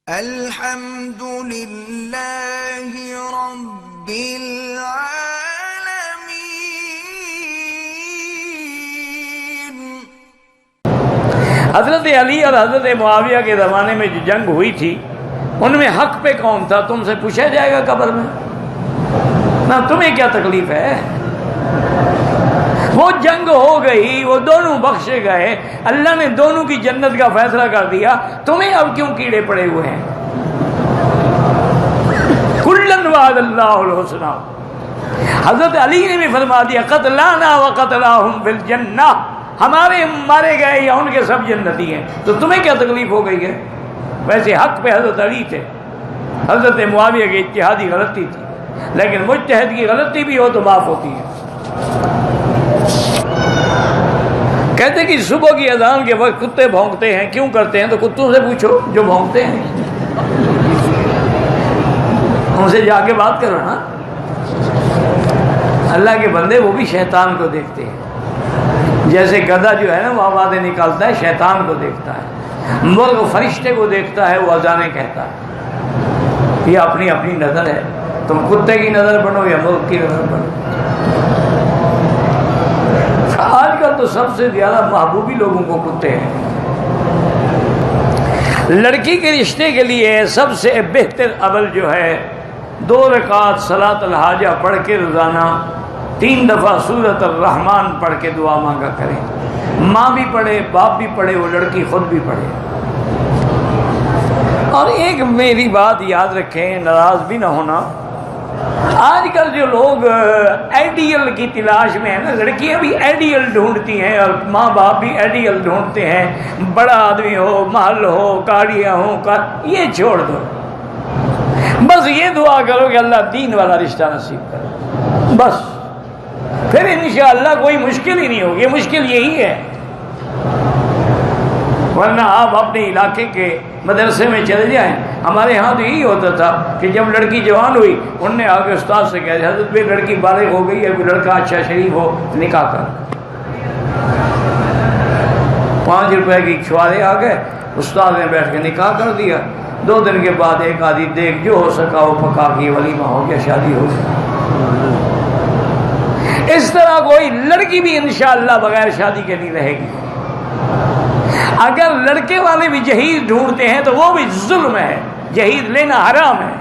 الحمد للہ رب العالمین۔ حضرت علی اور حضرت معاویہ کے زمانے میں جو جنگ ہوئی تھی ان میں حق پہ کون تھا؟ تم سے پوچھا جائے گا قبر میں نہ، تمہیں کیا تکلیف ہے؟ وہ جنگ ہو گئی، وہ دونوں بخشے گئے، اللہ نے دونوں کی جنت کا فیصلہ کر دیا، تمہیں اب کیوں کیڑے پڑے ہوئے ہیں؟ کلن وعد اللہ الحسنی۔ حضرت علی نے بھی فرما دیا قتلانا وقتلاہم فی الجنہ، ہمارے مارے گئے یا ان کے سب جنتی ہیں، تو تمہیں کیا تکلیف ہو گئی ہے؟ ویسے حق پہ حضرت علی تھے، حضرت معاویہ کی اجتہادی غلطی تھی، لیکن مجتہد کی غلطی بھی ہو تو معاف ہوتی ہے۔ کہتے کہ صبح کی اذان کے وقت کتے بھونکتے ہیں، کیوں کرتے ہیں؟ تو کتوں سے پوچھو جو بھونکتے ہیں، ان سے جا کے بات کرو نا۔ اللہ کے بندے وہ بھی شیطان کو دیکھتے ہیں، جیسے گدھا جو ہے نا وہ آوازیں نکالتا ہے، شیطان کو دیکھتا ہے، مرغ فرشتے کو دیکھتا ہے، وہ اذانیں کہتا ہے۔ یہ اپنی اپنی نظر ہے، تم کتے کی نظر بنو یا مرغ کی نظر بنو۔ آج کل تو سب سے زیادہ محبوبی لوگوں کو کتے ہیں۔ لڑکی کے رشتے کے لیے سب سے بہتر عمل جو ہے 2 رکعت صلاۃ الحاجہ پڑھ کے روزانہ 3 دفعہ سورۃ الرحمن پڑھ کے دعا مانگا کریں۔ ماں بھی پڑھے، باپ بھی پڑھے، وہ لڑکی خود بھی پڑھے۔ اور ایک میری بات یاد رکھیں، ناراض بھی نہ ہونا، آج کل جو لوگ آئیڈیل کی تلاش میں ہیں نا، لڑکیاں بھی آئیڈیل ڈھونڈتی ہیں اور ماں باپ بھی آئیڈیل ڈھونڈتے ہیں، بڑا آدمی ہو، محل ہو، گاڑیاں ہوں، یہ چھوڑ دو، بس یہ دعا کرو کہ اللہ دین والا رشتہ نصیب کرے، بس پھر انشاءاللہ کوئی مشکل ہی نہیں ہوگی۔ مشکل یہی ہے، ورنہ آپ اپنے علاقے کے مدرسے میں چلے جائیں، ہمارے ہاں تو یہی ہوتا تھا کہ جب لڑکی جوان ہوئی انہوں نے آگے استاد سے کہا حضرت بھائی لڑکی بالغ ہو گئی ہے، کوئی لڑکا اچھا شریف ہو نکاح کر۔ 5 روپے کی چھوارے آ گئے، استاد نے بیٹھ کے نکاح کر دیا۔ 2 دن کے بعد ایک آدھی دیکھ جو ہو سکا وہ پکا کے ولیمہ ہو گیا، شادی ہو گئی۔ اس طرح کوئی لڑکی بھی انشاءاللہ بغیر شادی کے نہیں رہے گی۔ اگر لڑکے والے بھی جہیز ڈھونڈتے ہیں تو وہ بھی ظلم ہے، جہیز لینا حرام ہے۔